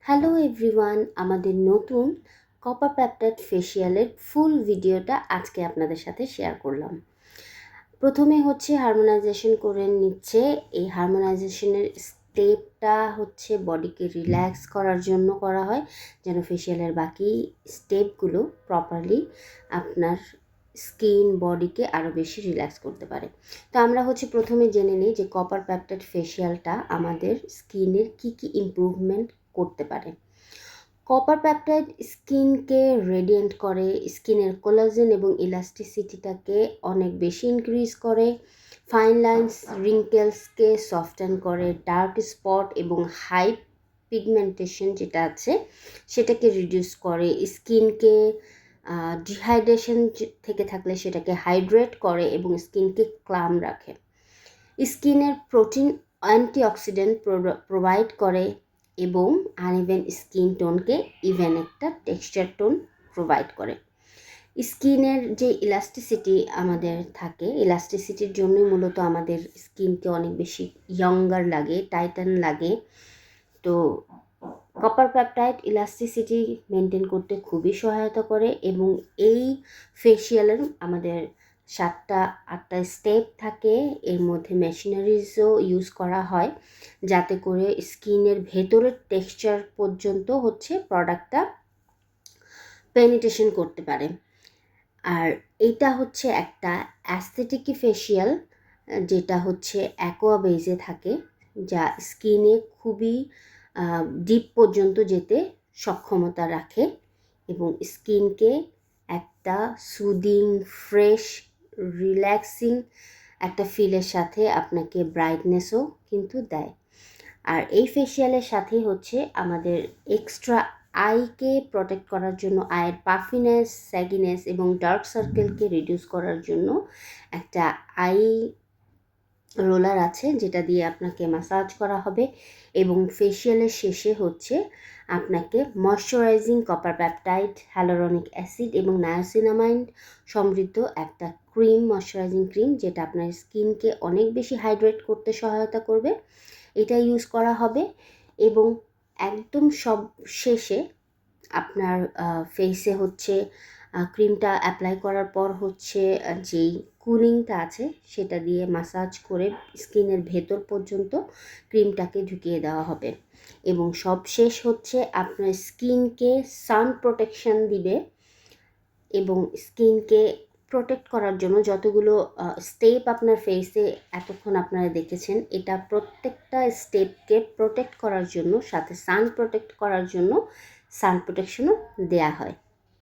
Hello everyone, আমাদের নতুন copper peptide ফেসিয়ালের ফুল ভিডিওটা আজকে আপনাদের সাথে শেয়ার করলাম। প্রথমে হারমোনাইজেশন করে নিচ্ছে। এই হারমোনাইজেশনের স্টেপটা বডিকে রিল্যাক্স করার জন্য করা হয়, যেন ফেসিয়ালের বাকি স্টেপগুলো প্রপারলি আপনার স্কিন বডিকে আরও বেশি রিল্যাক্স করতে পারে। তো আমরা প্রথমে জেনে নিই যে কপার পেপটাইড ফেসিয়ালটা আমাদের স্কিনের কি ইমপ্রুভমেন্ট করতে পারে। কপার পেপটাইড স্কিনকে রেডিয়েন্ট করে, স্কিনের কোলাজেন এবং ইলাস্টিসিটিটাকে অনেক বেশি ইনক্রিজ করে, ফাইন লাইন্স রিঙ্কেলসকে সফটেন করে, ডার্ক স্পট এবং হাই পিগমেন্টেশন যেটা আছে সেটাকে রিডিউস করে, স্কিনকে ডিহাইড্রেশন থেকে থাকলে সেটাকে হাইড্রেট করে এবং স্কিনকে ক্লাম রাখে। স্কিনের প্রোটিন অ্যান্টিঅক্সিডেন্ট প্রোভাইড করে এবং আনইভেন স্কিন টোনকে ইভেন একটা টেক্সচার টোন প্রোভাইড করে। স্কিনের যে ইলাস্টিসিটি আমাদের থাকে, ইলাস্টিসিটির জন্যই মূলত আমাদের স্কিনকে অনেক বেশি ইয়ঙ্গার লাগে, টাইটান লাগে। তো কপার পেপটাইড ইলাস্টিসিটি মেনটেন করতে খুবই সহায়তা করে এবং এই ফেসিয়ালের আমাদের 7-8টা স্টেপ থাকে। এর মধ্যে মেশিনারিজও ইউজ করা হয় যাতে করে স্কিনের ভেতরের টেক্সচার পর্যন্ত প্রোডাক্টটা পেনিট্রেশন করতে পারে। আর এইটা একটা অ্যাস্থেটিক ফেসিয়াল, যেটা অ্যাকোয়া বেজে থাকে, যা স্কিনে খুবই ডিপ পর্যন্ত যেতে সক্ষমতা রাখে এবং স্কিনকে একটা সুদিং, ফ্রেশ, রিল্যাক্সিং একটা ফিলের সাথে আপনাকে ব্রাইটনেসও কিন্তু দেয়। আর এই ফেসিয়ালের সাথেই আমাদের এক্সট্রা আইকে প্রোটেক্ট করার জন্য, আইয়ের পাফিনেস, স্যাগিনেস এবং ডার্ক সার্কেলকে রিডিউস করার জন্য একটা আই রোলার আছে, যেটা দিয়ে আপনাকে ম্যাসাজ করা হবে এবং ফেসিয়ালের শেষে আপনাকে moisturising copper peptide, hyaluronic acid এবং নায়াসিনামাইড সমৃদ্ধ একটা ক্রিম, ময়শ্চারাইজিং ক্রিম, যেটা আপনার স্কিনকে অনেক বেশি হাইড্রেট করতে সহায়তা করবে, এটা ইউজ করা হবে। এবং একদম সব শেষে আপনার ফেসে ক্রিমটা অ্যাপ্লাই করার পর যেই কুলিংটা আছে সেটা দিয়ে ম্যাসাজ করে স্কিনের ভেতর পর্যন্ত ক্রিমটাকে ঢুকিয়ে দেওয়া হবে এবং সব শেষ আপনার স্কিনকে সান প্রোটেকশন দিবে এবং স্কিনকে প্রোটেক্ট করার জন্য যতগুলো স্টেপ আপনার ফেসে এতক্ষণ আপনারা দেখেছেন, এটা প্রত্যেকটা স্টেপকে প্রোটেক্ট করার জন্য, সাথে সান প্রোটেক্ট করার জন্য সান প্রোটেকশনও দেয়া হয়।